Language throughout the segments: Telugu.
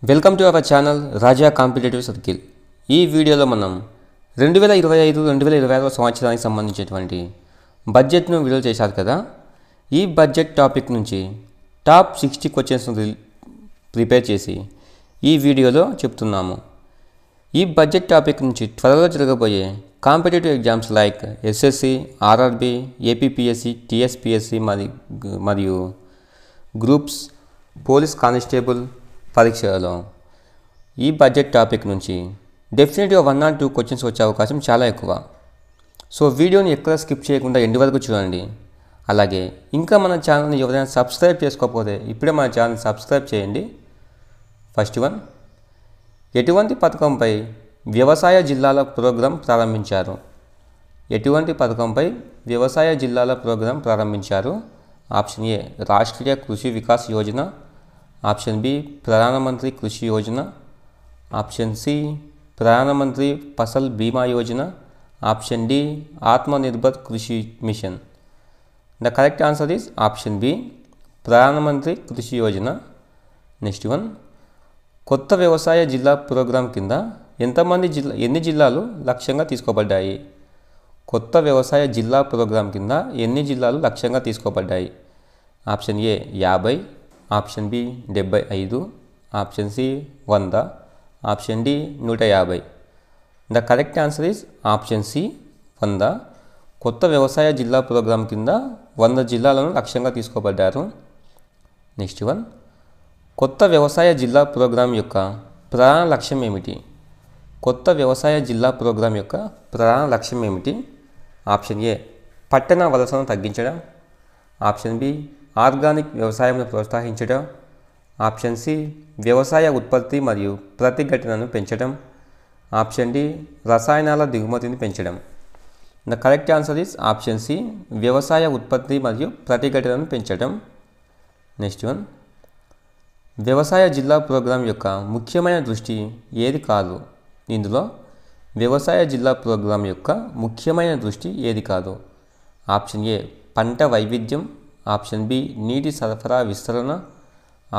Welcome to our channel Raja competitive circle. ఈ వీడియోలో మనం 2025-2026 సంవత్సరానికి సంబంధించినటువంటి బడ్జెట్ను విడుదల చేశారు కదా. ఈ బడ్జెట్ టాపిక్ నుంచి టాప్ 60 క్వశ్చన్స్ను ప్రిపేర్ చేసి ఈ వీడియోలో చెప్తున్నాము. ఈ బడ్జెట్ టాపిక్ నుంచి త్వరలో జరగబోయే competitive exams like SSC, RRB, APPSC, TSPSC మరియు గ్రూప్స్, పోలీస్ కానిస్టేబుల్ పరీక్షలో ఈ బడ్జెట్ టాపిక్ నుంచి డెఫినెట్గా 1 or 2 క్వశ్చన్స్ వచ్చే అవకాశం చాలా ఎక్కువ. సో వీడియోని ఎక్కడ స్కిప్ చేయకుండా ఎండ్ వరకు చూడండి. అలాగే ఇంకా మన ఛానల్ని ఎవరైనా సబ్స్క్రైబ్ చేసుకోకపోతే ఇప్పుడే మన ఛానల్ని సబ్స్క్రైబ్ చేయండి. ఫస్ట్ వన్, ఎటువంటి పథకంపై వ్యవసాయ జిల్లాల ప్రోగ్రాం ప్రారంభించారు? ఎటువంటి పథకంపై వ్యవసాయ జిల్లాల ప్రోగ్రాం ప్రారంభించారు? Option A Rashtriya Krishi Vikas Yojana, option B Pradhanmantri Krishi Yojana, option C ప్రధానమంత్రి ఫసల్ బీమా Yojana, option D Atmanirbhar Krishi mission. The correct answer is option B Pradhanmantri Krishi Yojana. Next one, కొత్త వ్యవసాయ జిల్లా ప్రోగ్రాం కింద ఎన్ని జిల్లాలు లక్ష్యంగా తీసుకోబడ్డాయి? కొత్త వ్యవసాయ జిల్లా ప్రోగ్రాం కింద ఎన్ని జిల్లాలు లక్ష్యంగా తీసుకోబడ్డాయి? Option A 50, option B 75, option C 100, option D 150. The correct answer is option C 100. కొత్త వ్యవసాయ జిల్లా ప్రోగ్రాం కింద 100 జిల్లాలను లక్ష్యంగా తీసుకోబడ్డారు. నెక్స్ట్ వన్, కొత్త వ్యవసాయ జిల్లా ప్రోగ్రాం యొక్క ప్రధాన లక్ష్యం ఏమిటి? కొత్త వ్యవసాయ జిల్లా ప్రోగ్రాం యొక్క ప్రధాన లక్ష్యం ఏమిటి? ఆప్షన్ ఏ పట్టణ వలసను తగ్గించడం, ఆప్షన్ బి ఆర్గానిక్ వ్యవసాయంను ప్రోత్సహించడం, ఆప్షన్ సి వ్యవసాయ ఉత్పత్తి మరియు ప్రతిఘటనను పెంచడం, ఆప్షన్ డి రసాయనాల దిగుమతిని పెంచడం. The correct answer is option C వ్యవసాయ ఉత్పత్తి మరియు ప్రతిఘటనను పెంచడం. నెక్స్ట్ వన్, వ్యవసాయ జిల్లా ప్రోగ్రాం యొక్క ముఖ్యమైన దృష్టి ఏది కాదు? ఇందులో వ్యవసాయ జిల్లా ప్రోగ్రాం యొక్క ముఖ్యమైన దృష్టి ఏది కాదు? ఆప్షన్ ఏ పంట వైవిధ్యం, ఆప్షన్ బి నీటి సరఫరా విస్తరణ,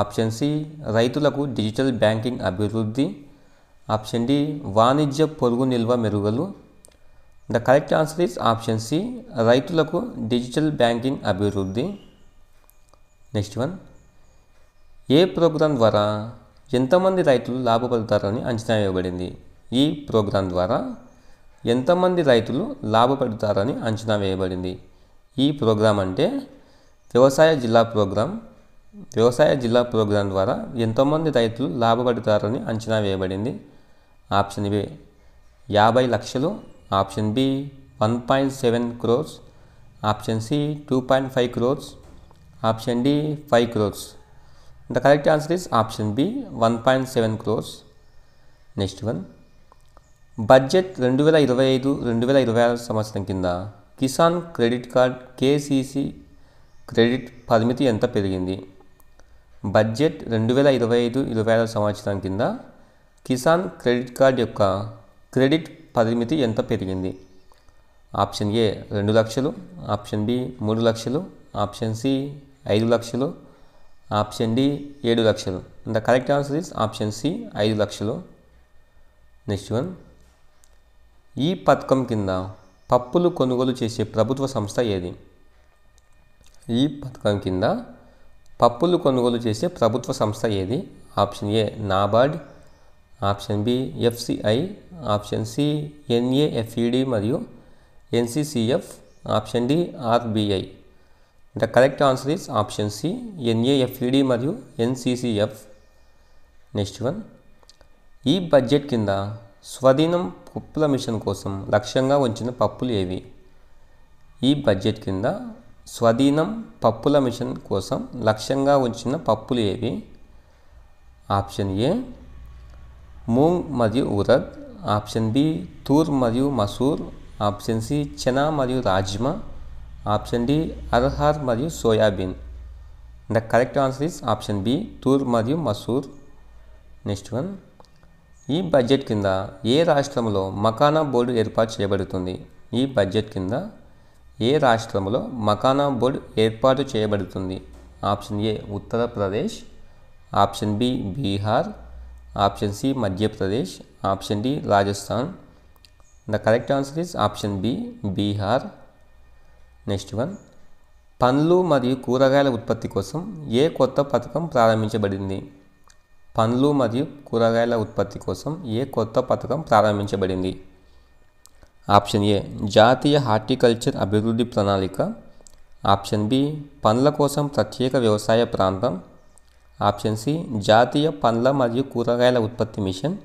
ఆప్షన్ సి రైతులకు డిజిటల్ బ్యాంకింగ్ అభివృద్ధి, ఆప్షన్ డి వాణిజ్య పొరుగు నిల్వ మెరుగులు. The correct answer is option C రైతులకు డిజిటల్ బ్యాంకింగ్ అభివృద్ధి. నెక్స్ట్ వన్, ఏ ప్రోగ్రాం ద్వారా ఎంతమంది రైతులు లాభపడతారని అంచనా వేయబడింది? ఈ ప్రోగ్రాం ద్వారా ఎంతమంది రైతులు లాభపడతారని అంచనా వేయబడింది? ఈ ప్రోగ్రాం అంటే వ్యవసాయ జిల్లా ప్రోగ్రాం. వ్యవసాయ జిల్లా ప్రోగ్రాం ద్వారా ఎంతోమంది రైతులు లాభపడతారని అంచనా వేయబడింది? ఆప్షన్ ఏ 50 లక్షలు, option B 1.7 crores, option C 2.5 crores, option D 5 crores. The correct answer is option B 1.7 crores. Next one, budget 2025-2026 సంవత్సరం కింద Kisan credit card KCC credit పరిమితి ఎంత పెరిగింది? బడ్జెట్ 2025-2026 సంవత్సరం కింద కిసాన్ క్రెడిట్ కార్డ్ యొక్క క్రెడిట్ పరిమితి ఎంత పెరిగింది? ఆప్షన్ ఏ 2 లక్షలు, ఆప్షన్ బి 3 లక్షలు, ఆప్షన్ సి 5 లక్షలు, ఆప్షన్ డి 7 లక్షలు. The correct answer is option C 5 లక్షలు. నెక్స్ట్ వన్, ఈ పథకం కింద పప్పులు కొనుగోలు చేసే ప్రభుత్వ సంస్థ ఏది? ఈ పథకం కింద పప్పులు కొనుగోలు చేసే ప్రభుత్వ సంస్థ ఏది? Option A NABARD, option B FCI, option C NAFED మరియు NCCF, option D RBI. The correct answer is option C NAFED మరియు ఎన్సిసిఎఫ్. నెక్స్ట్ వన్, ఈ బడ్జెట్ కింద స్వదినం పప్పుల మిషన్ కోసం లక్ష్యంగా ఉంచిన పప్పులు ఏవి? ఈ బడ్జెట్ కింద స్వదినం పప్పుల మిషన్ కోసం లక్ష్యంగా ఉంచిన పప్పులు ఏవి? ఆప్షన్ ఏ మూంగ్ మరియు ఉరద్, ఆప్షన్ బి తూర్ మరియు మసూర్, ఆప్షన్ సి చనా మరియు రాజ్మా, ఆప్షన్ డి అర్హర్ మరియు soybean. The correct answer is option B toor మరియు మసూర్. నెక్స్ట్ వన్, ఈ బడ్జెట్ కింద ఏ రాష్ట్రంలో మకానా బోర్డు ఏర్పాటు చేయబడుతుంది? ఈ బడ్జెట్ కింద ఏ రాష్ట్రంలో మకానా బోర్డు ఏర్పాటు చేయబడుతుంది? Option A Uttar Pradesh, option B Bihar, option C Madhya Pradesh, option D Rajasthan. The correct answer is option B Bihar. Next one, పండ్లు మరియు కూరగాయల ఉత్పత్తి కోసం ఏ కొత్త పథకం ప్రారంభించబడింది? పండ్లు మరియు కూరగాయల ఉత్పత్తి కోసం ఏ కొత్త పథకం ప్రారంభించబడింది? ఆప్షన్ ఏ జాతీయ హార్టికల్చర్ అభివృద్ధి ప్రణాళిక, ఆప్షన్ బి పండ్ల కోసం ప్రత్యేక వ్యవసాయ ప్రాంతం, ఆప్షన్ సి జాతీయ పండ్ల మరియు కూరగాయల ఉత్పత్తి మిషన్,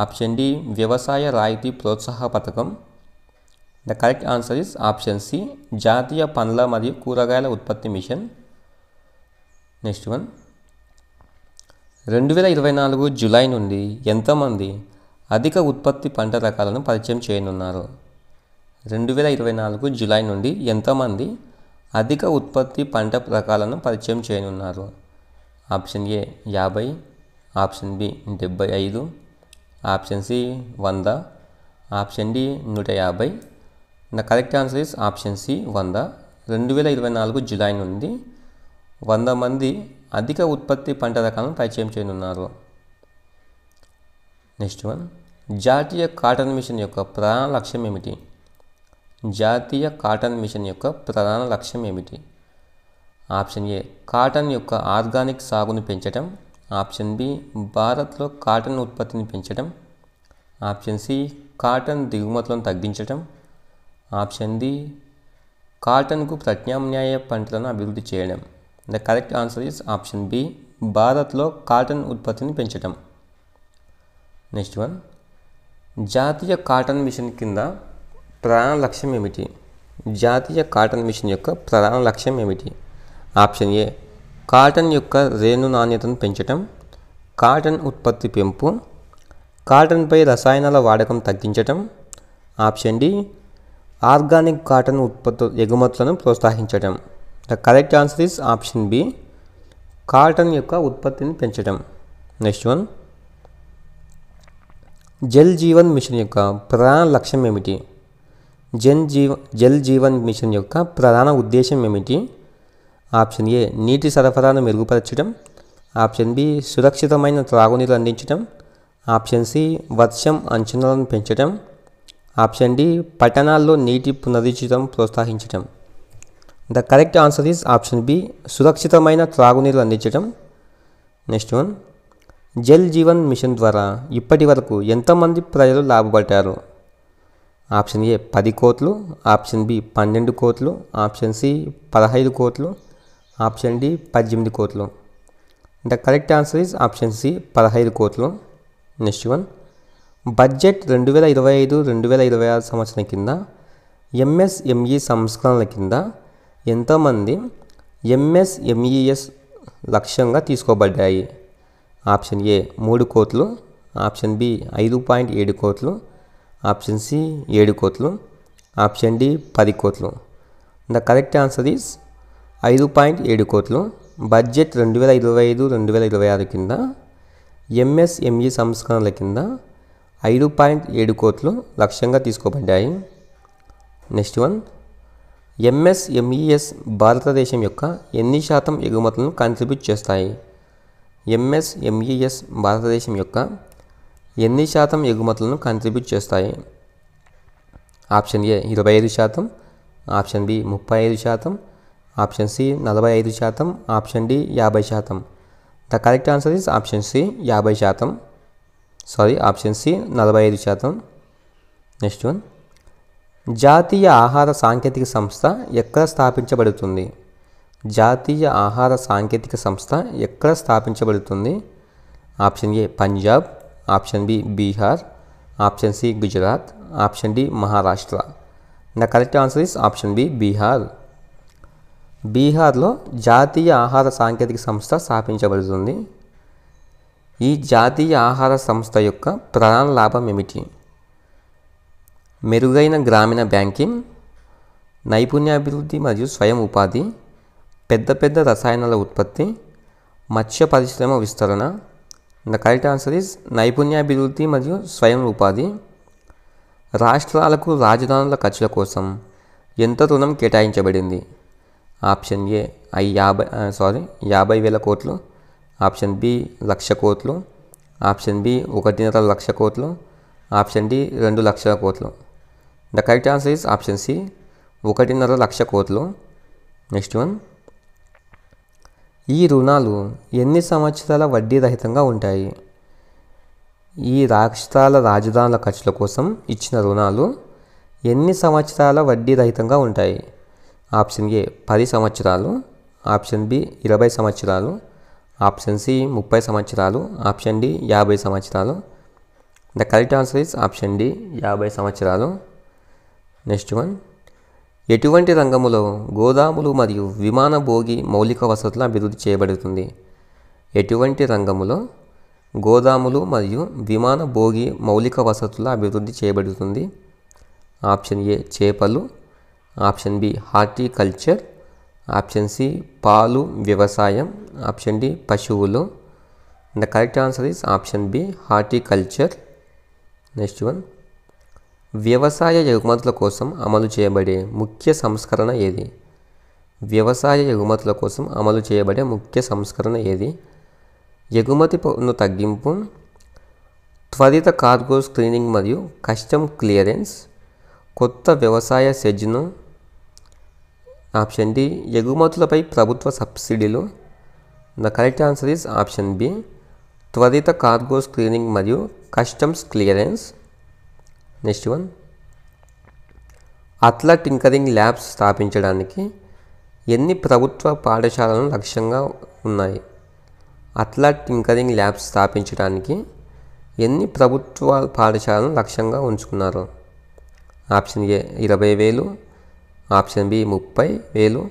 ఆప్షన్ డి వ్యవసాయ రాయితీ ప్రోత్సాహ పథకం. The correct answer is option C జాతీయ పండ్ల మరియు కూరగాయల ఉత్పత్తి మిషన్. నెక్స్ట్ వన్, 2024 జూలై నుండి ఎంతమంది అధిక ఉత్పత్తి పంట రకాలను పరిచయం చేయనున్నారు? 2024 జూలై నుండి ఎంతమంది అధిక ఉత్పత్తి పంట రకాలను పరిచయం చేయనున్నారు? Option A 50, option B 75, option C 100, option D 150. The correct answer is option C 100. 2024 July నుండి 100 మంది అధిక ఉత్పత్తి పంట రకాలను పరిచయం చేయనున్నారు. నెక్స్ట్ వన్, జాతీయ కాటన్ మిషన్ యొక్క ప్రధాన లక్ష్యం ఏమిటి? జాతీయ కాటన్ మిషన్ యొక్క ప్రధాన లక్ష్యం ఏమిటి? ఆప్షన్ ఏ కాటన్ యొక్క ఆర్గానిక్ సాగును పెంచడం, ఆప్షన్ బి భారత్లో కాటన్ ఉత్పత్తిని పెంచడం, ఆప్షన్ సి కాటన్ దిగుమతులను తగ్గించడం, ఆప్షన్ డి కాటన్కు ప్రత్యామ్నాయ పంటలను అభివృద్ధి చేయడం. The correct answer is option B భారత్లో కాటన్ ఉత్పత్తిని పెంచడం. నెక్స్ట్ వన్, జాతీయ కాటన్ మిషన్ కింద ప్రధాన లక్ష్యం ఏమిటి? జాతీయ కాటన్ మిషన్ యొక్క ప్రధాన లక్ష్యం ఏమిటి? ఆప్షన్ ఏ కాటన్ యొక్క రేణు నాణ్యతను పెంచడం, కాటన్ ఉత్పత్తి పెంపు, కాటన్పై రసాయనాల వాడకం తగ్గించడం, ఆప్షన్ డి ఆర్గానిక్ కాటన్ ఎగుమతులను ప్రోత్సహించడం. The correct answer is option B cotton యొక్క ఉత్పత్తిని పెంచడం. Next one, Jal Jeevan mission యొక్క ప్రధాన లక్ష్యం ఏమిటి? జల్ జీవన్ మిషన్ యొక్క ప్రధాన ఉద్దేశం ఏమిటి? ఆప్షన్ ఏ నీటి సరఫరాను మెరుగుపరచడం, ఆప్షన్ బి సురక్షితమైన త్రాగునీరు అందించడం, ఆప్షన్ సి వర్షం అంచనాలను పెంచడం, ఆప్షన్ డి పట్టణాల్లో నీటి పునరుద్ధరణ ప్రోత్సహించడం. The correct answer is option B సురక్షితమైన త్రాగునీరు అందించడం. Next one, Jal Jeevan mission ద్వారా ఇప్పటి వరకు ఎంతమంది ప్రజలు లాభపడ్డారు? ఆప్షన్ ఏ 10 కోట్లు, ఆప్షన్ బి 12 కోట్లు, ఆప్షన్ సి 15 కోట్లు, ఆప్షన్ డి 18 కోట్లు. The correct answer is option C 15 కోట్లు. నెక్స్ట్ వన్, బడ్జెట్ 2025-2026 సంవత్సరం కింద ఎంఎస్ఎంఈ సంస్కరణల కింద ఎంతమంది ఎంఎస్ఎంఈఎస్ లక్ష్యంగా తీసుకోబడ్డాయి? ఆప్షన్ ఏ 3 కోట్లు, ఆప్షన్ బి 5.7 కోట్లు, ఆప్షన్ సి 7 కోట్లు, ఆప్షన్ డి 10 కోట్లు. ద కరెక్ట్ ఆన్సర్ ఈస్ 5.7 కోట్లు. బడ్జెట్ 2025-2026 కింద ఎంఎస్ఎంఈ సంస్కరణల కింద 5.7 కోట్లు లక్ష్యంగా తీసుకోబడ్డాయి. నెక్స్ట్ వన్, ఎంఎస్ఎంఈఎస్ భారతదేశం యొక్క ఎన్ని శాతం ఎగుమతులను కంట్రిబ్యూట్ చేస్తాయి? ఎంఎస్ఎంఈఎస్ భారతదేశం యొక్క ఎన్ని శాతం ఎగుమతులను కంట్రిబ్యూట్ చేస్తాయి? Option A 25%, option B 35%, option C 45%, option D 50%. The correct answer is option C 50%. Option C 45%. Next one, జాతీయ ఆహార సాంకేతిక సంస్థ ఎక్కడ స్థాపించబడుతుంది? జాతీయ ఆహార సాంకేతిక సంస్థ ఎక్కడ స్థాపించబడుతుంది? Option A Punjab, option B Bihar, option C Gujarat, option D Maharashtra. The correct answer is option B Bihar. బీహార్లో జాతీయ ఆహార సాంకేతిక సంస్థ స్థాపించబడుతుంది. ఈ జాతీయ ఆహార సంస్థ యొక్క ప్రధాన లాభం ఏమిటి? మెరుగైన గ్రామీణ బ్యాంకింగ్, నైపుణ్యాభివృద్ధి మరియు స్వయం ఉపాధి, పెద్ద రసాయనాల ఉత్పత్తి, మత్స్య పరిశ్రమ విస్తరణ. ద కరెక్ట్ ఆన్సర్ ఈస్ నైపుణ్యాభివృద్ధి మరియు స్వయం ఉపాధి. రాష్ట్రాలకు రాజధానుల ఖర్చుల కోసం ఎంత రుణం కేటాయించబడింది? ఆప్షన్ ఏ 50,000 కోట్లు, ఆప్షన్ బి 1,00,000 కోట్లు, ఆప్షన్ బి 1.5 లక్ష కోట్లు. ఆప్షన్ డి 2 లక్షల కోట్లు. The correct answer is option C 1.5 లక్ష కోట్లు. నెక్స్ట్ వన్, ఈ రుణాలు ఎన్ని సంవత్సరాల వడ్డీ రహితంగా ఉంటాయి? ఈ రాష్ట్రాల రాజధానుల ఖర్చుల కోసం ఇచ్చిన రుణాలు ఎన్ని సంవత్సరాల వడ్డీ రహితంగా ఉంటాయి? ఆప్షన్ ఏ 10 సంవత్సరాలు. ఆప్షన్ బి 20 సంవత్సరాలు. ఆప్షన్ సి 30 సంవత్సరాలు. ఆప్షన్ డి 50 సంవత్సరాలు. The correct answer is option D 50 సంవత్సరాలు. నెక్స్ట్ వన్, ఎటువంటి రంగములో గోదాములు మరియు విమాన భోగి మౌలిక వసతుల అభివృద్ధి చేయబడుతుంది? ఎటువంటి రంగములో గోదాములు మరియు విమాన భోగి మౌలిక వసతుల అభివృద్ధి చేయబడుతుంది? ఆప్షన్ ఏ చేపలు. Option B horticulture. Option C పాలు వ్యవసాయం. ఆప్షన్ డి పశువులు. The correct answer is option B horticulture. Next one, వ్యవసాయ ఎగుమతుల కోసం అమలు చేయబడే ముఖ్య సంస్కరణ ఏది? వ్యవసాయ ఎగుమతుల కోసం అమలు చేయబడే ముఖ్య సంస్కరణ ఏది? ఎగుమతి పన్ను తగ్గింపు, త్వరిత కార్గో స్క్రీనింగ్ మరియు కస్టమ్ క్లియరెన్స్, కొత్త వ్యవసాయ సెజ్ను. ఆప్షన్ డి ఎగుమతులపై ప్రభుత్వ సబ్సిడీలు. The correct answer is option B త్వరిత కార్గో స్క్రీనింగ్ మరియు customs clearance. Next one, Atal tinkering labs స్థాపించడానికి ఎన్ని ప్రభుత్వ పాఠశాలలు లక్ష్యంగా ఉన్నాయి? అట్లా టింకరింగ్ ల్యాబ్స్ స్థాపించడానికి ఎన్ని ప్రభుత్వ పాఠశాలను లక్ష్యంగా ఉంచుకున్నారు? Option A 20,000. Option B 30,000.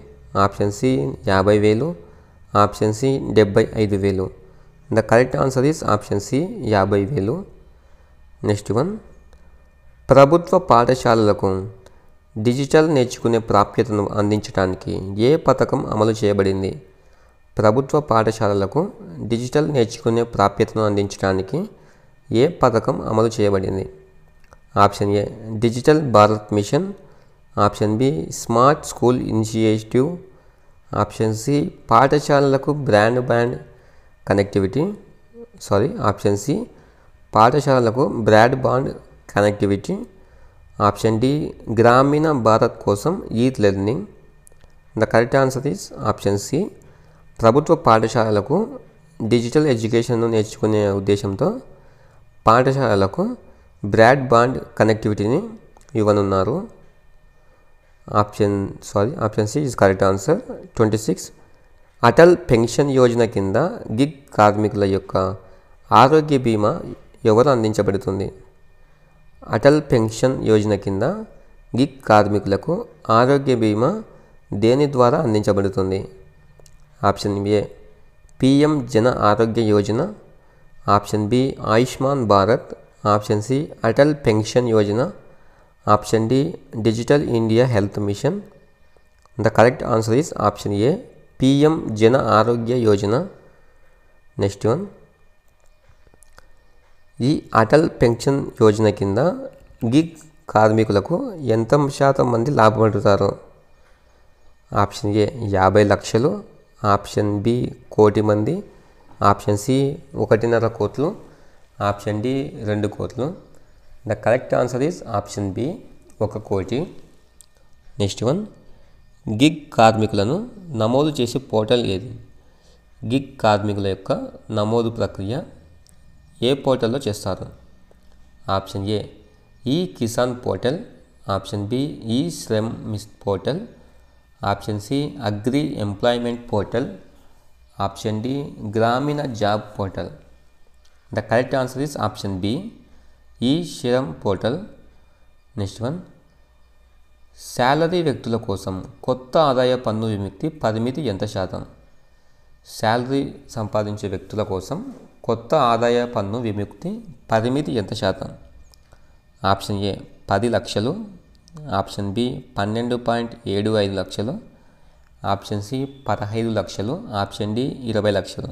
Option C 50,000. Option C 75,000. The correct answer is option C 50,000. Next one, ప్రభుత్వ పాఠశాలలకు డిజిటల్ నేర్చుకునే ప్రాప్యతను అందించడానికి ఏ పథకం అమలు చేయబడింది? ప్రభుత్వ పాఠశాలలకు డిజిటల్ నేర్చుకునే ప్రాప్యతను అందించడానికి ఏ పథకం అమలు చేయబడింది? Option A digital Bharat mission. Option B smart school initiative. Option C పాఠశాలలకు బ్రాడ్బ్యాండ్ కనెక్టివిటీ. ఆప్షన్ సి పాఠశాలలకు బ్రాడ్బ్యాండ్ కనెక్టివిటీ. ఆప్షన్ డి గ్రామీణ భారత్ కోసం e learning. The correct answer is option C ప్రభుత్వ పాఠశాలలకు డిజిటల్ ఎడ్యుకేషన్ను నేర్చుకునే ఉద్దేశంతో పాఠశాలలకు బ్రాడ్బ్యాండ్ కనెక్టివిటీని ఇవ్వనున్నారు. Option C is correct answer. 26, Atal pension Yojana కింద గిగ్ కార్మికుల యొక్క ఆరోగ్య బీమా ఎవరు అందించబడుతుంది? అటల్ పెన్షన్ యోజన కింద గిగ్ కార్మికులకు ఆరోగ్య బీమా దేని ద్వారా అందించబడుతుంది? Option A PM Jan Arogya Yojana. Option B Ayushman Bharat. Option C Atal pension Yojana. Option D digital India health mission. The correct answer is option A PM Jan Arogya Yojana. Next one, ఈ అటల్ పెన్షన్ యోజన కింద గిగ్ కార్మికులకు ఎంత శాతం మంది లాభపడుతారు? ఆప్షన్ ఏ 50 లక్షలు. ఆప్షన్ బి 1 కోటి మంది. ఆప్షన్ సి 1.5 కోట్లు. ఆప్షన్ డి 2 కోట్లు. The correct answer is option B 1 కోటి. నెక్స్ట్ వన్, గిగ్ కార్మికులను నమోదు చేసే పోర్టల్ ఏది? గిగ్ కార్మికుల యొక్క నమోదు ప్రక్రియ ఏ పోర్టల్లో చేస్తారు? ఆప్షన్ ఏ ఈ Kisan portal. Option B e Shram portal. Option C agri employment portal. Option D Grameen job portal. The correct answer is option B e Shram portal. Next one, salary వ్యక్తుల కోసం కొత్త ఆదాయ పన్ను విముక్తి పరిమితి ఎంత శాతం? శాలరీ సంపాదించే వ్యక్తుల కోసం కొత్త ఆదాయ పన్ను విముక్తి పరిమితి ఎంత శాతం? ఆప్షన్ ఏ 10 లక్షలు. ఆప్షన్ బి 12.75 లక్షలు. ఆప్షన్ సి 15 లక్షలు. ఆప్షన్ డి 20 లక్షలు.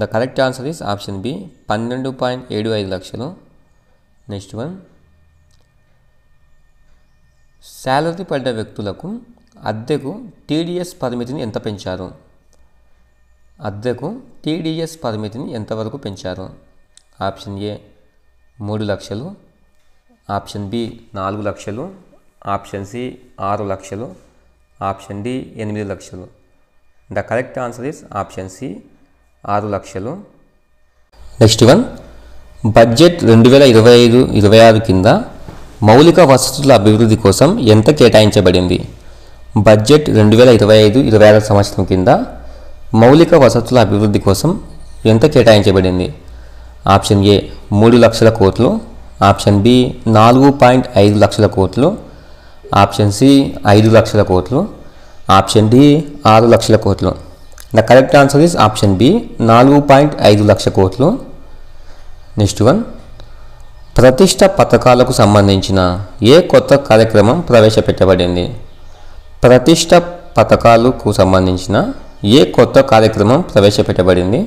The correct answer is option B 12.75 లక్షలు. నెక్స్ట్ వన్, శాలరీ పడ్డ వ్యక్తులకు అద్దెకు టీడీఎస్ పరిమితిని ఎంత పెంచారు? అద్దెకు టీడీఎస్ పరిమితిని ఎంతవరకు పెంచారు? ఆప్షన్ ఏ 3 లక్షలు, ఆప్షన్ బి 4 లక్షలు, ఆప్షన్ సి 6 లక్షలు, ఆప్షన్ డి 8 లక్షలు. The correct answer is option C 6 లక్షలు. నెక్స్ట్ వన్, బడ్జెట్ 2025-26 కింద మౌలిక వసతుల అభివృద్ధి కోసం ఎంత కేటాయించబడింది? బడ్జెట్ 2025-26 సంవత్సరం కింద మౌలిక వసతుల అభివృద్ధి కోసం ఎంత కేటాయించబడింది? ఆప్షన్ ఏ 3 లక్షల కోట్లు, ఆప్షన్ బి 4.5 లక్షల కోట్లు, ఆప్షన్ సి 5 లక్షల కోట్లు, ఆప్షన్ డి 6 లక్షల కోట్లు. The correct answer is option B 4.5 లక్షల కోట్లు. నెక్స్ట్ వన్, ప్రతిష్ట పథకాలకు సంబంధించిన ఏ కొత్త కార్యక్రమం ప్రవేశపెట్టబడింది? ప్రతిష్ట పథకాలకు సంబంధించిన ఏ కొత్త కార్యక్రమం ప్రవేశపెట్టబడింది?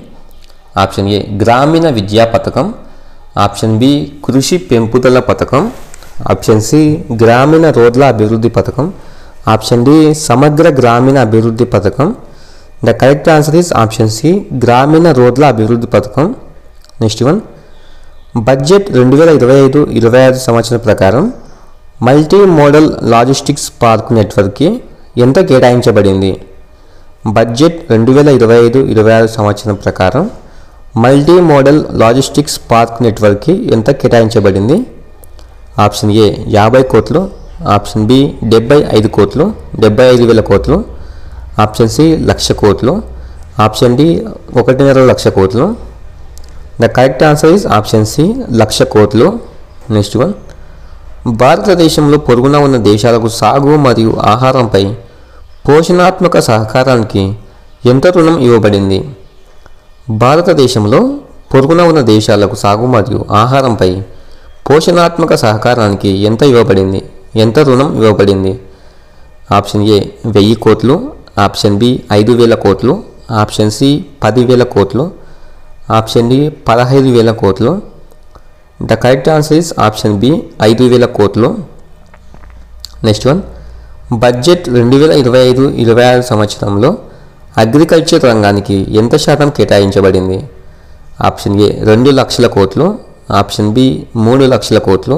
ఆప్షన్ ఏ గ్రామీణ విద్యా పథకం, ఆప్షన్ బి కృషి పెంపుదల పథకం, ఆప్షన్ సి గ్రామీణ రోడ్ల అభివృద్ధి పథకం, ఆప్షన్ డి సమగ్ర గ్రామీణ అభివృద్ధి పథకం. The correct answer is option C గ్రామీణ రోడ్ల అభివృద్ధి పథకం. నెక్స్ట్ వన్, బడ్జెట్ 2025-26 సంవత్సరం ప్రకారం మల్టీ మోడల్ లాజిస్టిక్స్ పార్క్ నెట్వర్క్కి ఎంత కేటాయించబడింది? బడ్జెట్ 2025-26 సంవత్సరం ప్రకారం మల్టీ మోడల్ లాజిస్టిక్స్ పార్క్ నెట్వర్క్కి ఎంత కేటాయించబడింది? ఆప్షన్ ఏ 50 కోట్లు, ఆప్షన్ బి 75 కోట్లు, 75,000 కోట్లు, ఆప్షన్ సి 1,00,000 కోట్లు, ఆప్షన్ డి 1.5 లక్ష కోట్లు. The correct answer is option C 1,00,000 కోట్లు. నెక్స్ట్ వన్, భారతదేశంలో పొరుగున ఉన్న దేశాలకు సాగు మరియు ఆహారంపై పోషణాత్మక సహకారానికి ఎంత రుణం ఇవ్వబడింది? భారతదేశంలో పొరుగున ఉన్న దేశాలకు సాగు మరియు ఆహారంపై పోషణాత్మక సహకారానికి ఎంత రుణం ఇవ్వబడింది? ఆప్షన్ ఏ 1000 కోట్లు, ఆప్షన్ బి 5,000 కోట్లు, ఆప్షన్ సి 10,000 కోట్లు, ఆప్షన్ డి 15,000 కోట్లు. The correct answer is option B 5,000 కోట్లు. నెక్స్ట్ వన్, బడ్జెట్ 2025-26 సంవత్సరంలో అగ్రికల్చర్ రంగానికి ఎంత శాతం కేటాయించబడింది? ఆప్షన్ ఏ 2 లక్షల కోట్లు, ఆప్షన్ బి 3 లక్షల కోట్లు,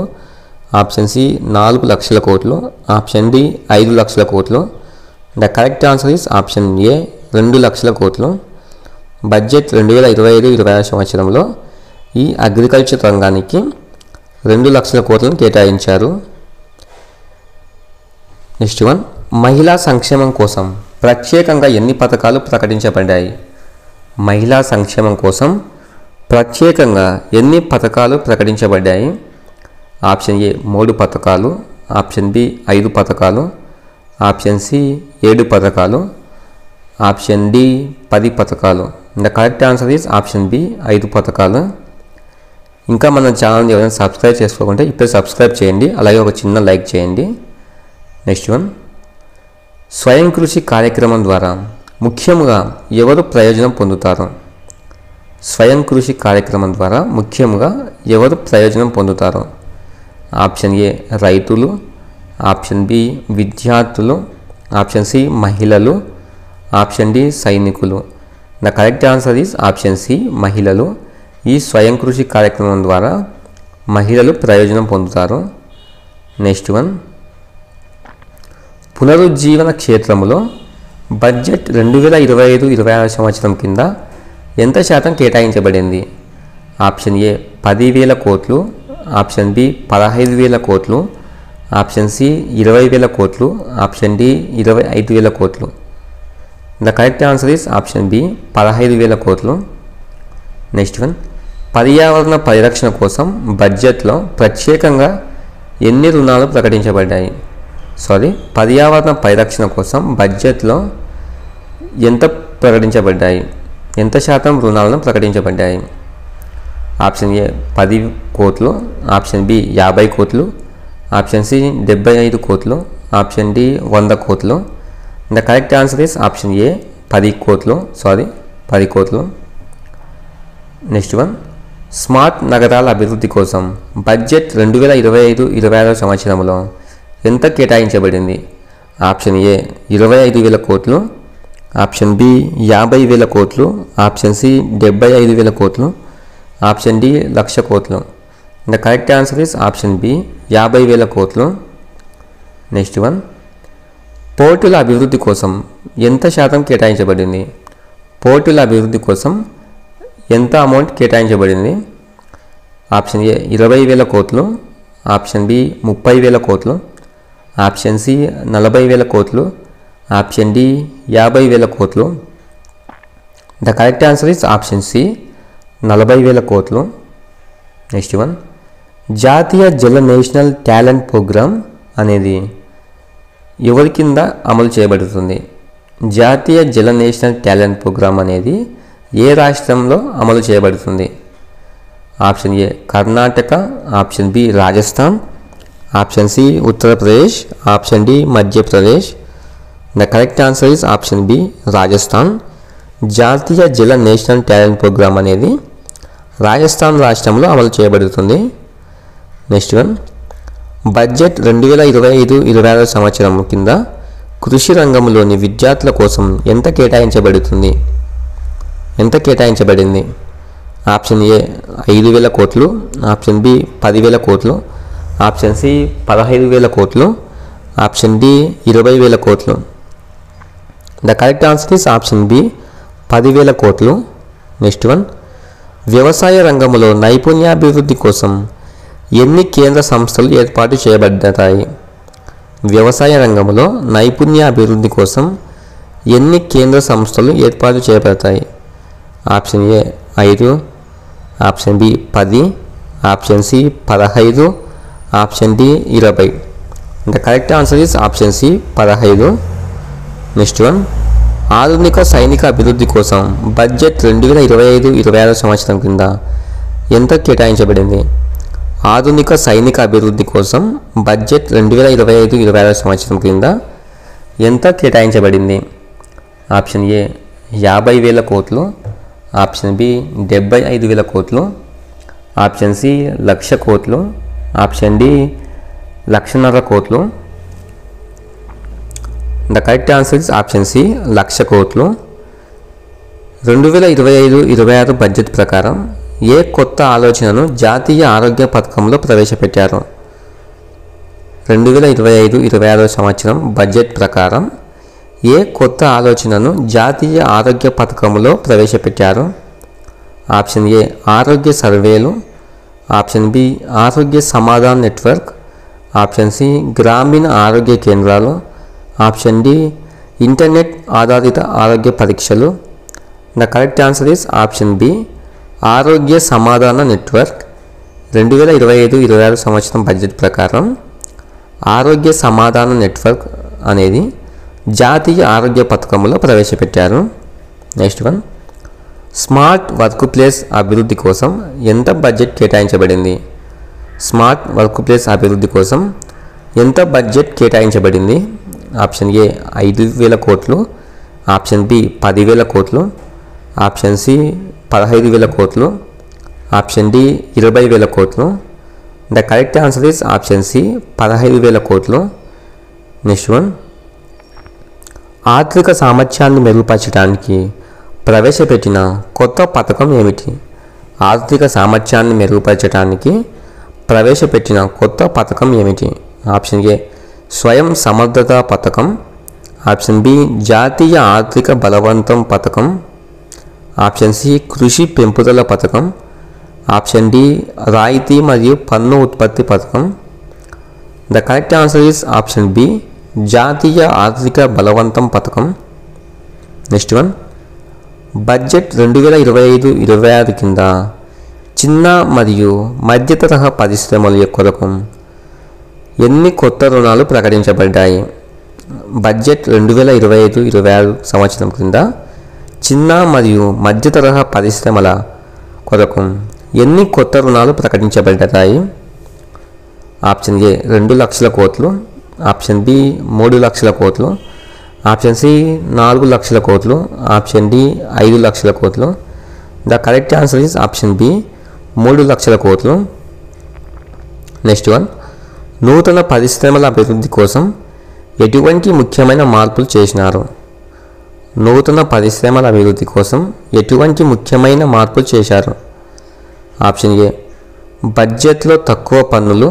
ఆప్షన్ సి 4 లక్షల కోట్లు, ఆప్షన్ డి 5 లక్షల కోట్లు. The correct answer is option ఏ 2 లక్షల కోట్లు. బడ్జెట్ 2025-26 సంవత్సరంలో ఈ అగ్రికల్చర్ రంగానికి 2 లక్షల కోట్లను కేటాయించారు. నెక్స్ట్ వన్, మహిళా సంక్షేమం కోసం ప్రత్యేకంగా ఎన్ని పథకాలు ప్రకటించబడ్డాయి? మహిళా సంక్షేమం కోసం ప్రత్యేకంగా ఎన్ని పథకాలు ప్రకటించబడ్డాయి? ఆప్షన్ ఏ 3 పథకాలు, ఆప్షన్ బి 5 పథకాలు, ఆప్షన్ సి 7 పథకాలు, ఆప్షన్ డి 10 పథకాలు. The correct answer is option B 5 పథకాలు. ఇంకా మన ఛానల్ని ఎవరైనా సబ్స్క్రైబ్ చేసుకోకుంటే ఇప్పుడే సబ్స్క్రైబ్ చేయండి, అలాగే ఒక చిన్న లైక్ చేయండి. నెక్స్ట్ వన్, స్వయం కృషి కార్యక్రమం ద్వారా ముఖ్యంగా ఎవరు ప్రయోజనం పొందుతారు? స్వయం కృషి కార్యక్రమం ద్వారా ముఖ్యంగా ఎవరు ప్రయోజనం పొందుతారు? ఆప్షన్ ఏ రైతులు, ఆప్షన్ బి విద్యార్థులు, ఆప్షన్ సి మహిళలు, ఆప్షన్ డి సైనికులు. The correct answer is option C మహిళలు. ఈ స్వయం కృషి కార్యక్రమం ద్వారా మహిళలు ప్రయోజనం పొందుతారు. నెక్స్ట్ వన్, పునరుజ్జీవన క్షేత్రంలో బడ్జెట్ 2025-26 సంవత్సరం కింద ఎంత శాతం కేటాయించబడింది? ఆప్షన్ ఏ 10,000 కోట్లు, ఆప్షన్ బి 15,000 కోట్లు, ఆప్షన్ సి 20,000 కోట్లు, ఆప్షన్ డి 25,000 కోట్లు. The correct answer is option B 15,000 కోట్లు. నెక్స్ట్ వన్, పర్యావరణ పరిరక్షణ కోసం బడ్జెట్లో ప్రత్యేకంగా ఎన్ని రుణాలు ప్రకటించబడ్డాయి? పర్యావరణ పరిరక్షణ కోసం బడ్జెట్లో ఎంత ప్రకటించబడ్డాయి? ఎంత శాతం రుణాలను ప్రకటించబడ్డాయి? ఆప్షన్ ఏ 10 కోట్లు, ఆప్షన్ బి 50 కోట్లు, ఆప్షన్ సి 75 కోట్లు, ఆప్షన్ డి 100 కోట్లు. The correct answer is option ఏ 10 కోట్లు. నెక్స్ట్ వన్, స్మార్ట్ నగరాల అభివృద్ధి కోసం బడ్జెట్ 2025-26 సంవత్సరంలో ఎంత కేటాయించబడింది? ఆప్షన్ ఏ 25,000 కోట్లు, ఆప్షన్ బి 50,000 కోట్లు, ఆప్షన్ సి 75,000 కోట్లు, ఆప్షన్ డి 1,00,000 కోట్లు. The correct answer is option B 50,000 కోట్లు. నెక్స్ట్ వన్, పోర్టుల అభివృద్ధి కోసం ఎంత శాతం కేటాయించబడింది? పోర్టుల అభివృద్ధి కోసం ఎంత అమౌంట్ కేటాయించబడింది? ఆప్షన్ ఏ 20,000 కోట్లు, ఆప్షన్ బి 30,000 కోట్లు, ఆప్షన్ సి 40,000 కోట్లు, ఆప్షన్ డి 50,000 కోట్లు. The correct answer is option C 40,000 కోట్లు. నెక్స్ట్ వన్, జాతీయ జల నేషనల్ టాలెంట్ ప్రోగ్రామ్ అనేది ఎవరి కింద అమలు చేయబడుతుంది? జాతీయ జల నేషనల్ టాలెంట్ ప్రోగ్రామ్ అనేది ఏ రాష్ట్రంలో అమలు చేయబడుతుంది? Option A Karnataka, option B Rajasthan, option C Uttar Pradesh, option D Madhya Pradesh. The correct answer is option B Rajasthan. జాతీయ జల నేషనల్ టాలెంట్ ప్రోగ్రామ్ అనేది రాజస్థాన్ రాష్ట్రంలో అమలు చేయబడుతుంది. నెక్స్ట్ వన్, బడ్జెట్ 2025-26 సంవత్సరం కింద కృషి రంగంలోని విద్యార్థుల కోసం ఎంత కేటాయించబడింది? ఆప్షన్ ఏ 5,000 కోట్లు, ఆప్షన్ బి 10,000 కోట్లు, ఆప్షన్ సి 15,000 కోట్లు, ఆప్షన్ డి 20,000 కోట్లు. The correct answer is option B 10,000 కోట్లు. నెక్స్ట్ వన్, వ్యవసాయ రంగంలో నైపుణ్యాభివృద్ధి కోసం ఎన్ని కేంద్ర సంస్థలు ఏర్పాటు చేయబడ్డాయి? వ్యవసాయ రంగంలో నైపుణ్యాభివృద్ధి కోసం ఎన్ని కేంద్ర సంస్థలు ఏర్పాటు చేయబడతాయి? Option A 5, option B 10, option C 15, option D 20. The correct answer is option C 15. Next one, ఆధునిక సైనిక అభివృద్ధి కోసం బడ్జెట్ 2025-26 సంవత్సరం కింద ఎంత కేటాయించబడింది? ఆధునిక సైనిక అభివృద్ధి కోసం బడ్జెట్ 2025-26 సంవత్సరం కింద ఎంత కేటాయించబడింది? ఆప్షన్ ఏ 50,000 కోట్లు, ఆప్షన్ బి 75,000 కోట్లు, ఆప్షన్ సి 1,00,000 కోట్లు, ఆప్షన్ డి 1,50,000 కోట్లు. The correct answer is option C 1,00,000 కోట్లు. 2025-26 బడ్జెట్ ప్రకారం ఏ కొత్త ఆలోచనను జాతీయ ఆరోగ్య పథకంలో ప్రవేశపెట్టారు? 2025-26 సంవత్సరం బడ్జెట్ ప్రకారం ఏ కొత్త ఆలోచనను జాతీయ ఆరోగ్య పథకంలో ప్రవేశపెట్టారు? ఆప్షన్ ఏ ఆరోగ్య సర్వేలు, ఆప్షన్ బి ఆరోగ్య సమాధాన్ నెట్వర్క్, ఆప్షన్ సి గ్రామీణ ఆరోగ్య కేంద్రాలు, ఆప్షన్ డి ఇంటర్నెట్ ఆధారిత ఆరోగ్య పరీక్షలు. The correct answer is option B ఆరోగ్య సమాధాన నెట్వర్క్. 2025-26 సంవత్సరం బడ్జెట్ ప్రకారం ఆరోగ్య సమాధాన నెట్వర్క్ అనేది జాతీయ ఆరోగ్య పథకంలో ప్రవేశపెట్టారు. Next one, smart work place అభివృద్ధి కోసం ఎంత బడ్జెట్ కేటాయించబడింది? స్మార్ట్ వర్క్ ప్లేస్ అభివృద్ధి కోసం ఎంత బడ్జెట్ కేటాయించబడింది? ఆప్షన్ ఏ 5,000 కోట్లు, ఆప్షన్ బి 10,000 కోట్లు, ఆప్షన్ సి 15,000 కోట్లు, ఆప్షన్ డి 20,000 కోట్లు. The correct answer is option C 15,000 కోట్లు. నెక్స్ట్ వన్, ఆర్థిక సామర్థ్యాన్ని మెరుగుపరచడానికి ప్రవేశపెట్టిన కొత్త పథకం ఏమిటి? ఆర్థిక సామర్థ్యాన్ని మెరుగుపరచడానికి ప్రవేశపెట్టిన కొత్త పథకం ఏమిటి? ఆప్షన్ ఏ స్వయం సమర్థత పథకం, ఆప్షన్ బి జాతీయ ఆర్థిక బలవంతం పథకం, ఆప్షన్ సి కృషి పెంపుదల పథకం, ఆప్షన్ డి రాయితీ మరియు పన్ను ఉత్పత్తి పథకం. The correct answer is option B జాతీయ ఆర్థిక బలవంతం పథకం. నెక్స్ట్ వన్, బడ్జెట్ 2025-26 కింద చిన్న మరియు మధ్య తరహా పరిశ్రమల కొరకు ఎన్ని కొత్త రుణాలు ప్రకటించబడ్డాయి? బడ్జెట్ 2025-26 సంవత్సరం కింద చిన్న మరియు మధ్య తరహా పరిశ్రమల కొరకు ఎన్ని కొత్త రుణాలు ప్రకటించబడ్డాయి? ఆప్షన్ ఏ 2,00,000 కోట్లు, ఆప్షన్ బి 3,00,000 కోట్లు, ఆప్షన్ సి 4,00,000 కోట్లు, ఆప్షన్ డి 5,00,000 కోట్లు. The correct answer is option B 3,00,000 కోట్లు. నెక్స్ట్ వన్, నూతన పరిశ్రమల అభివృద్ధి కోసం ఎటువంటి ముఖ్యమైన మార్పులు చేసినారు? నూతన పరిశ్రమల అభివృద్ధి కోసం ఎటువంటి ముఖ్యమైన మార్పులు చేశారు? ఆప్షన్ ఏ బడ్జెట్లో తక్కువ పన్నులు.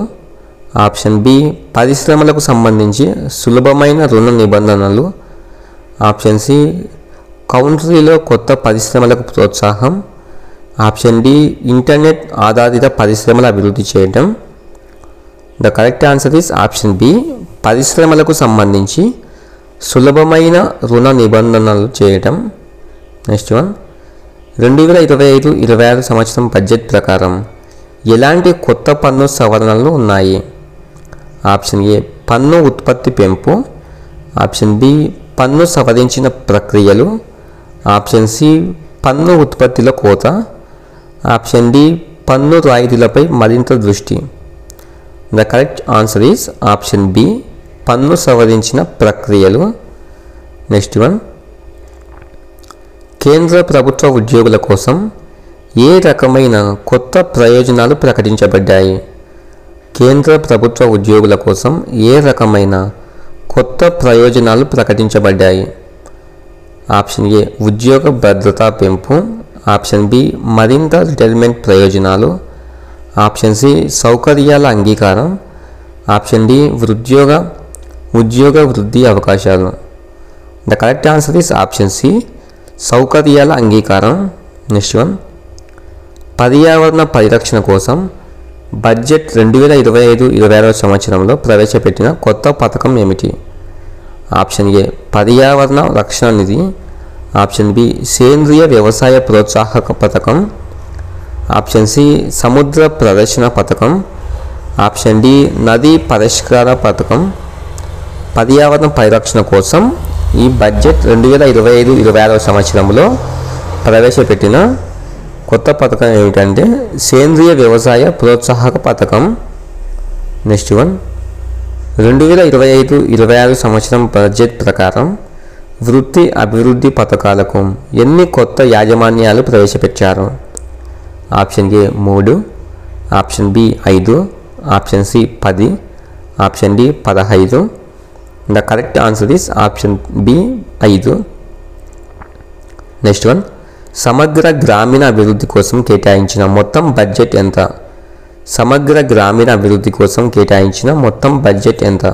ఆప్షన్ బి పరిశ్రమలకు సంబంధించి సులభమైన రుణ నిబంధనలు. ఆప్షన్ సి కౌంట్రీలో కొత్త పరిశ్రమలకు ప్రోత్సాహం. ఆప్షన్ డి ఇంటర్నెట్ ఆధారిత పరిశ్రమల అభివృద్ధి చేయడం. The correct answer is option B పరిశ్రమలకు సంబంధించి సులభమైన రుణ నిబంధనలు చేయటం. నెక్స్ట్ వన్ 2025-26 సంవత్సరం బడ్జెట్ ప్రకారం ఎలాంటి కొత్త పన్ను సవరణలు ఉన్నాయి? ఆప్షన్ ఏ పన్ను ఉత్పత్తి పెంపు. ఆప్షన్ బి పన్ను సవరించిన ప్రక్రియలు. ఆప్షన్ సి పన్ను ఉత్పత్తిలో కోత. ఆప్షన్ డి పన్ను రాయితీలపై మరింత దృష్టి. The correct answer is option B పన్ను సవరించిన ప్రక్రియలు. నెక్స్ట్ వన్ కేంద్ర ప్రభుత్వ ఉద్యోగుల కోసం ఏ రకమైన కొత్త ప్రయోజనాలు ప్రకటించబడ్డాయి? కేంద్ర ప్రభుత్వ ఉద్యోగుల కోసం ఏ రకమైన కొత్త ప్రయోజనాలు ప్రకటించబడ్డాయి? ఆప్షన్ ఏ ఉద్యోగ భద్రత పెంపు. ఆప్షన్ బి మరింత రిటైర్మెంట్ ప్రయోజనాలు. ఆప్షన్ సి సౌకర్యాల అంగీకారం. ఆప్షన్ డి ఉద్యోగ వృద్ధి అవకాశాలు. The correct answer is option C సౌకర్యాల అంగీకారం. నెక్స్ట్ వన్ పర్యావరణ పరిరక్షణ కోసం బడ్జెట్ 2025-26 సంవత్సరంలో ప్రవేశపెట్టిన కొత్త పథకం ఏమిటి? ఆప్షన్ ఏ పర్యావరణ రక్షణ నిధి. ఆప్షన్ బి సేంద్రియ వ్యవసాయ ప్రోత్సాహక పథకం. ఆప్షన్ సి సముద్ర ప్రదర్శన పథకం. ఆప్షన్ డి నదీ పరిష్కార పథకం. పర్యావరణ పరిరక్షణ కోసం ఈ బడ్జెట్ 2025-26 సంవత్సరంలో ప్రవేశపెట్టిన కొత్త పథకం ఏమిటంటే సేంద్రియ వ్యవసాయ ప్రోత్సాహక పథకం. నెక్స్ట్ వన్ 2025-26 సంవత్సరం బడ్జెట్ ప్రకారం వృత్తి అభివృద్ధి పథకాలకు ఎన్ని కొత్త యాజమాన్యాలు ప్రవేశపెట్టారు? Option A 3. Option B 5. Option C 10. Option D 15. The correct answer is option B 5. Next one సమగ్ర గ్రామీణ అభివృద్ధి కోసం కేటాయించిన మొత్తం బడ్జెట్ ఎంత? సమగ్ర గ్రామీణ అభివృద్ధి కోసం కేటాయించిన మొత్తం బడ్జెట్ ఎంత?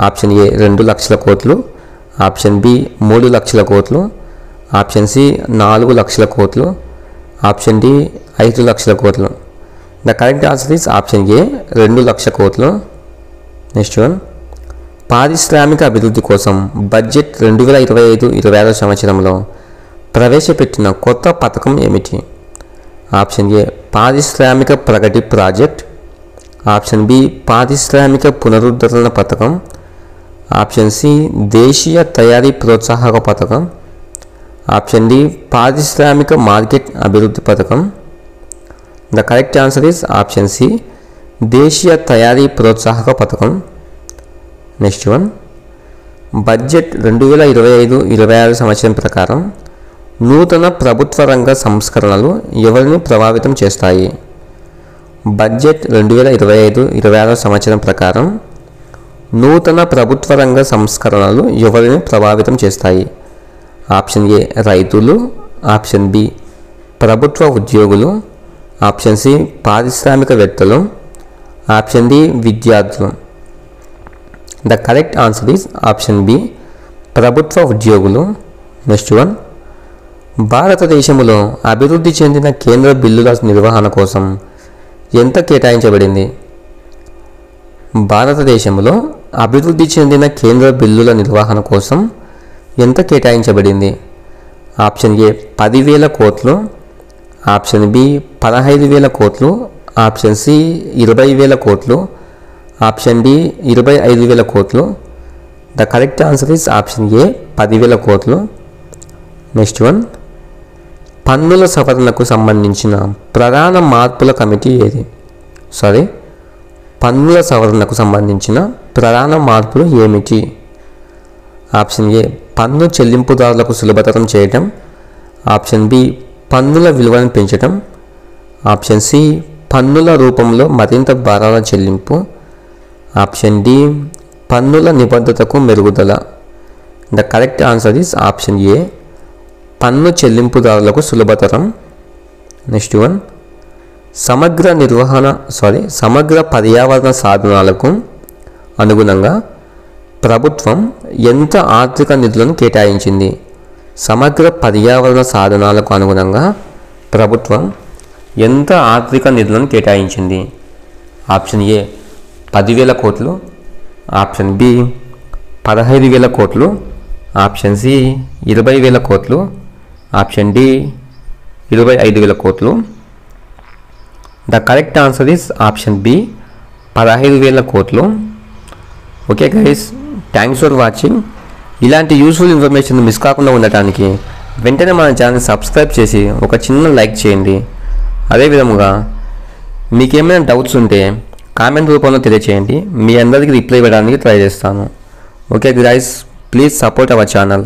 ఆప్షన్ ఏ 2 లక్షల కోట్లు. ఆప్షన్ బి 3 లక్షల కోట్లు. ఆప్షన్ సి 4 లక్షల కోట్లు. ఆప్షన్ డి 5 లక్షల కోట్లు. The correct answer is option ఏ 2 లక్షల కోట్లు. నెక్స్ట్ వన్ పారిశ్రామిక అభివృద్ధి కోసం బడ్జెట్ 2025-26 సంవత్సరంలో ప్రవేశపెట్టిన కొత్త పథకం ఏమిటి? ఆప్షన్ ఏ పారిశ్రామిక ప్రగతి ప్రాజెక్ట్. ఆప్షన్ బి పారిశ్రామిక పునరుద్ధరణ పథకం. ఆప్షన్ సి దేశీయ తయారీ ప్రోత్సాహక పథకం. ఆప్షన్ డి పారిశ్రామిక మార్కెట్ అభివృద్ధి పథకం. The correct answer is option C దేశీయ తయారీ ప్రోత్సాహక పథకం. నెక్స్ట్ వన్ బడ్జెట్ 2025-26 సంవత్సరం ప్రకారం నూతన ప్రభుత్వ రంగ సంస్కరణలు ఎవరిని ప్రభావితం చేస్తాయి? బడ్జెట్ 2025-26 సంవత్సరం ప్రకారం నూతన ప్రభుత్వ రంగ సంస్కరణలు ఎవరిని ప్రభావితం చేస్తాయి? ఆప్షన్ ఏ రైతులు. ఆప్షన్ బి ప్రభుత్వ ఉద్యోగులు. ఆప్షన్ సి పారిశ్రామికవేత్తలు. ఆప్షన్ డి విద్యార్థులు. The correct answer is option B ప్రభుత్వ ఉద్యోగులు. నెక్స్ట్ వన్ భారతదేశంలో అభివృద్ధి చెందిన కేంద్ర బిల్లుల నిర్వహణ కోసం ఎంత కేటాయించబడింది? భారతదేశంలో అభివృద్ధి చెందిన కేంద్ర బిల్లుల నిర్వహణ కోసం ఎంత కేటాయించబడింది? ఆప్షన్ ఏ 10,000 కోట్లు. ఆప్షన్ బి 15,000 కోట్లు. ఆప్షన్ సి 20,000 కోట్లు. ఆప్షన్ డి 25,000 కోట్లు. The correct answer is option ఏ 10,000 కోట్లు. నెక్స్ట్ వన్ పన్నుల సవరణకు సంబంధించిన ప్రధాన మార్పుల కమిటీ ఏది? పన్నుల సవరణకు సంబంధించిన ప్రధాన మార్పులు ఏమిటి? ఆప్షన్ ఏ పన్ను చెల్లింపుదారులకు సులభతరం చేయటం. ఆప్షన్ బి పన్నుల విలువను పెంచడం. ఆప్షన్ సి పన్నుల రూపంలో మరింత భారాల చెల్లింపు. ఆప్షన్ డి పన్నుల నిబద్ధతకు మెరుగుదల. The correct answer is option ఏ, పన్ను చెల్లింపుదారులకు సులభతరం. నెక్స్ట్ వన్, సమగ్ర పర్యావరణ సాధనాలకు అనుగుణంగా ప్రభుత్వం ఎంత ఆర్థిక నిధులను కేటాయించింది? సమగ్ర పర్యావరణ సాధనాలకు అనుగుణంగా ప్రభుత్వం ఎంత ఆర్థిక నిధులను కేటాయించింది? ఆప్షన్ ఏ 10,000 కోట్లు, ఆప్షన్ బి 15,000 కోట్లు, ఆప్షన్ సి 20,000 కోట్లు, ఆప్షన్ డి 25,000 కోట్లు. The correct answer is option B 15,000 కోట్లు. Okay guys, thanks for watching. ఇలాంటి యూస్ఫుల్ ఇన్ఫర్మేషన్ మిస్ కాకుండా ఉండటానికి వెంటనే మన ఛానల్ సబ్స్క్రైబ్ చేసి ఒక చిన్న లైక్ చేయండి. అదేవిధంగా మీకేమైనా డౌట్స్ ఉంటే కామెంట్ రూపంలో తెలియచేయండి. మీ అందరికీ రిప్లై ఇవ్వడానికి ట్రై చేస్తాను. Okay guys, please support our channel.